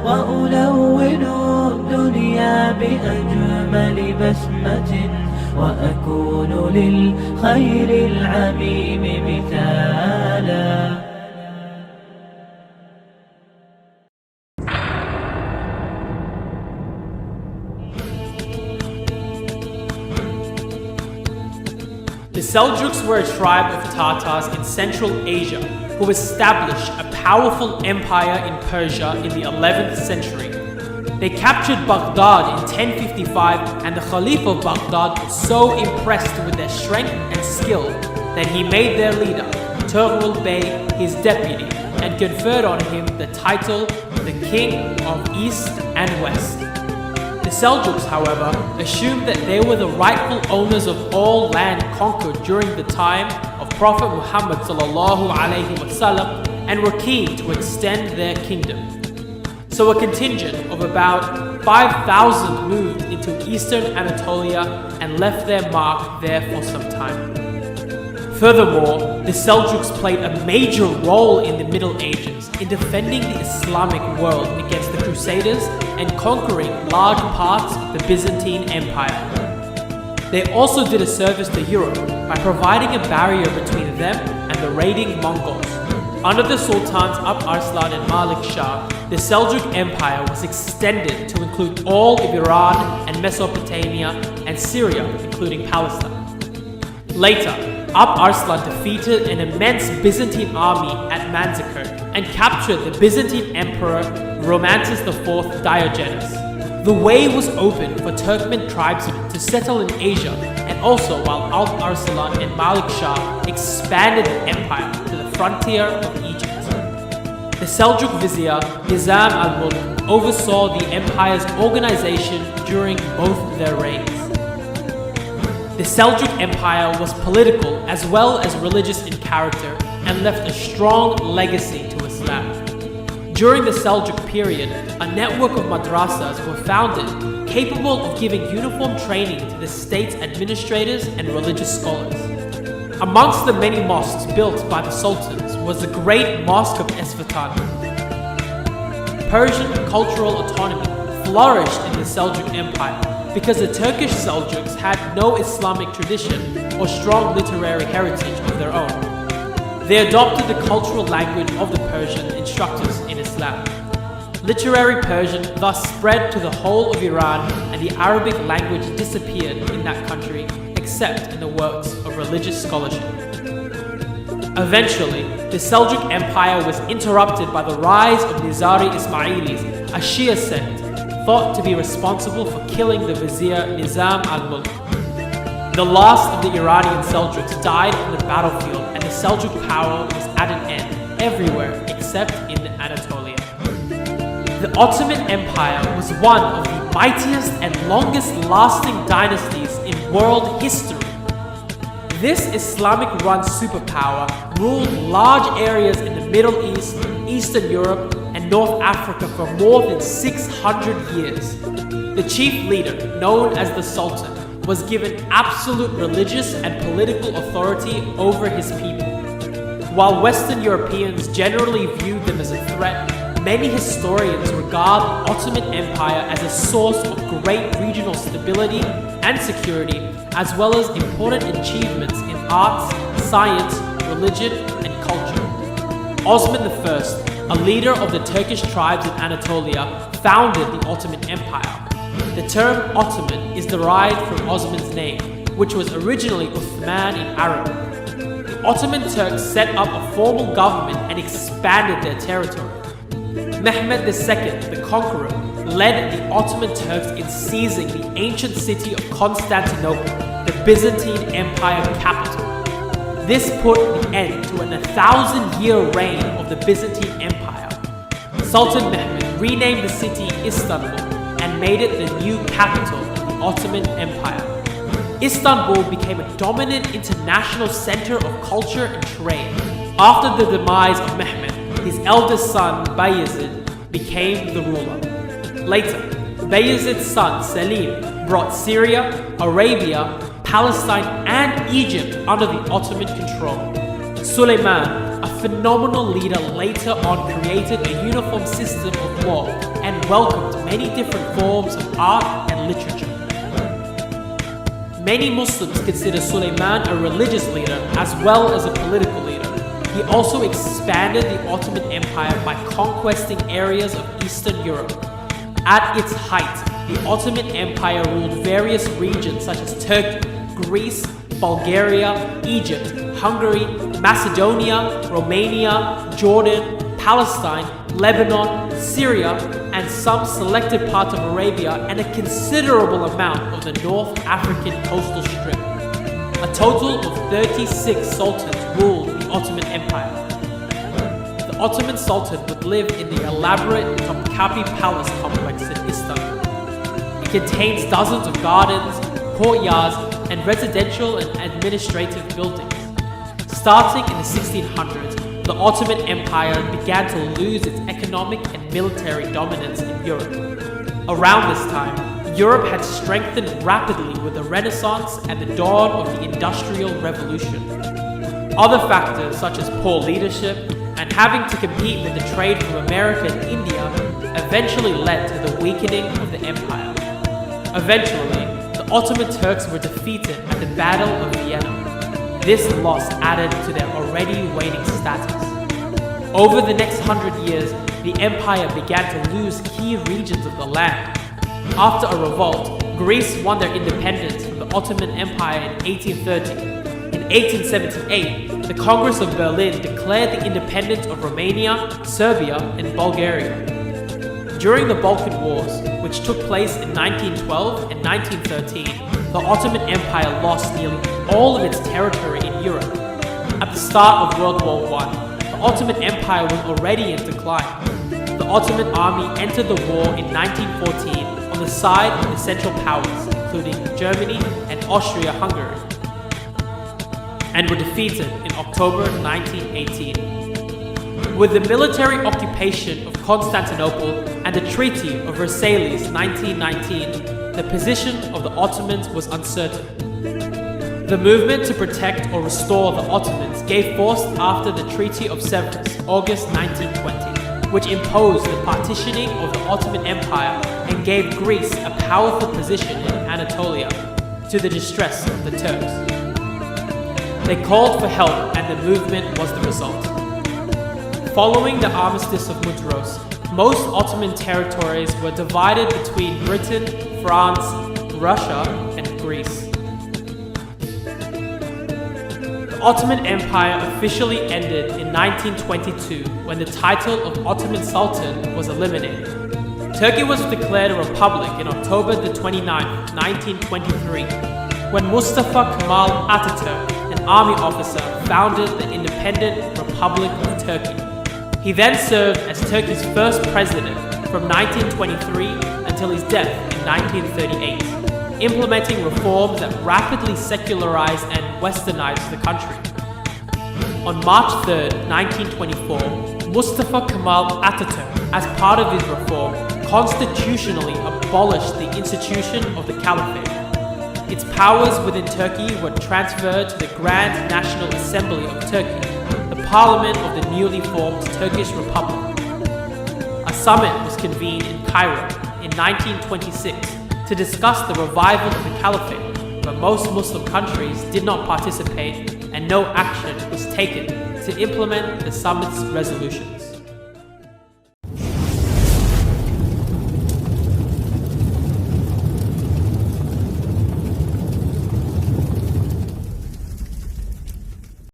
وألون الدنيا بأجمل بسمة وأكون للخير العميم مثالا. The Seljuks were a tribe of Tatars in Central Asia who established a powerful empire in Persia in the 11th century. They captured Baghdad in 1055, and the Caliph of Baghdad was so impressed with their strength and skill that he made their leader, Tughril Bey, his deputy and conferred on him the title the King of East and West. The Seljuks, however, assumed that they were the rightful owners of all land conquered during the time of Prophet Muhammad ﷺ and were keen to extend their kingdom. So a contingent of about 5,000 moved into eastern Anatolia and left their mark there for some time. Furthermore, the Seljuks played a major role in the Middle Ages in defending the Islamic world against the Crusaders and conquering large parts of the Byzantine Empire. They also did a service to Europe by providing a barrier between them and the raiding Mongols. Under the Sultans Ab Arslan and Malik Shah, the Seljuk Empire was extended to include all of Iran and Mesopotamia and Syria, including Palestine. Later, Ab Arslan defeated an immense Byzantine army at Manzikert and captured the Byzantine Emperor Romantis IV Diogenes. The way was open for Turkmen tribesmen to settle in Asia, and also while Ab Arslan and Malik Shah expanded the empire to the frontier of Egypt. The Seljuk vizier Nizam al-Mulk oversaw the empire's organization during both their reigns. The Seljuk Empire was political as well as religious in character and left a strong legacy to Islam. During the Seljuk period, a network of madrasas were founded capable of giving uniform training to the state's administrators and religious scholars. Amongst the many mosques built by the sultans was the great Mosque of Esfatan. Persian cultural autonomy flourished in the Seljuk Empire because the Turkish Seljuks had no Islamic tradition or strong literary heritage of their own. They adopted the cultural language of the Persian instructors in Islam. Literary Persian thus spread to the whole of Iran, and the Arabic language disappeared in that country except in the works of religious scholarship. Eventually, the Seljuk Empire was interrupted by the rise of Nizari Ismailis, a Shia sect thought to be responsible for killing the vizier Nizam al-Mulk. The last of the Iranian Seljuks died on the battlefield, and the Seljuk power was at an end everywhere except in Anatolia. The Ottoman Empire was one of the mightiest and longest lasting dynasties in world history. This Islamic-run superpower ruled large areas in the Middle East, Eastern Europe, and North Africa for more than 600 years. The chief leader, known as the Sultan, was given absolute religious and political authority over his people. While Western Europeans generally viewed them as a threat, many historians regard the Ottoman Empire as a source of great regional stability and security, as well as important achievements in arts, science, religion, and culture. Osman I, a leader of the Turkish tribes in Anatolia, founded the Ottoman Empire. The term Ottoman is derived from Osman's name, which was originally Uthman in Arabic. The Ottoman Turks set up a formal government and expanded their territory. Mehmed II, the Conqueror, led the Ottoman Turks in seizing the ancient city of Constantinople, the Byzantine Empire capital. This put the end to an 1,000-year reign of the Byzantine Empire. Sultan Mehmed renamed the city Istanbul and made it the new capital of the Ottoman Empire. Istanbul became a dominant international center of culture and trade. After the demise of Mehmed, his eldest son Bayezid became the ruler. Later, Bayezid's son Selim brought Syria, Arabia, Palestine, and Egypt under the Ottoman control. Suleiman, a phenomenal leader later on created a uniform system of law and welcomed many different forms of art and literature. Many Muslims consider Suleiman a religious leader as well as a political leader. He also expanded the Ottoman Empire by conquesting areas of Eastern Europe. At its height, the Ottoman Empire ruled various regions such as Turkey, Greece, Bulgaria, Egypt, Hungary, Macedonia, Romania, Jordan, Palestine, Lebanon, Syria, and some selected parts of Arabia, and a considerable amount of the North African coastal strip. A total of 36 sultans ruled the Ottoman Empire. The Ottoman Sultan would live in the elaborate Topkapi Palace complex in Istanbul. It contains dozens of gardens, courtyards, and residential and administrative buildings. Starting in the 1600s, the Ottoman Empire began to lose its economic and military dominance in Europe. Around this time, Europe had strengthened rapidly with the Renaissance and the dawn of the Industrial Revolution. Other factors such as poor leadership and having to compete with the trade from America and India eventually led to the weakening of the empire. Eventually, the Ottoman Turks were defeated at the Battle of Vienna. This loss added to their already waning status. Over the next 100 years, the empire began to lose key regions of the land. After a revolt, Greece won their independence from the Ottoman Empire in 1830. In 1878, the Congress of Berlin declared the independence of Romania, Serbia, and Bulgaria. During the Balkan Wars, which took place in 1912 and 1913, the Ottoman Empire lost nearly all of its territory in Europe. At the start of World War I, the Ottoman Empire was already in decline. The Ottoman army entered the war in 1914 on the side of the Central Powers, including Germany and Austria-Hungary, and were defeated in October 1918. With the military occupation of Constantinople and the Treaty of Versailles 1919, the position of the Ottomans was uncertain. The movement to protect or restore the Ottomans gave force after the Treaty of Sevres, August 1920, which imposed the partitioning of the Ottoman Empire and gave Greece a powerful position in Anatolia, to the distress of the Turks. They called for help and the movement was the result. Following the Armistice of Mudros, most Ottoman territories were divided between Britain, France, Russia, and Greece. The Ottoman Empire officially ended in 1922 when the title of Ottoman Sultan was eliminated. Turkey was declared a republic in October the 29th, 1923, when Mustafa Kemal Atatürk, an army officer, founded the independent Republic of Turkey. He then served as Turkey's first president from 1923 until his death in 1938, implementing reforms that rapidly secularized and westernized the country. On March 3, 1924, Mustafa Kemal Atatürk, as part of his reform, constitutionally abolished the institution of the Caliphate. Its powers within Turkey were transferred to the Grand National Assembly of Turkey, the parliament of the newly formed Turkish Republic. A summit was convened in Cairo in 1926 to discuss the revival of the Caliphate, but most Muslim countries did not participate and no action was taken to implement the summit's resolutions.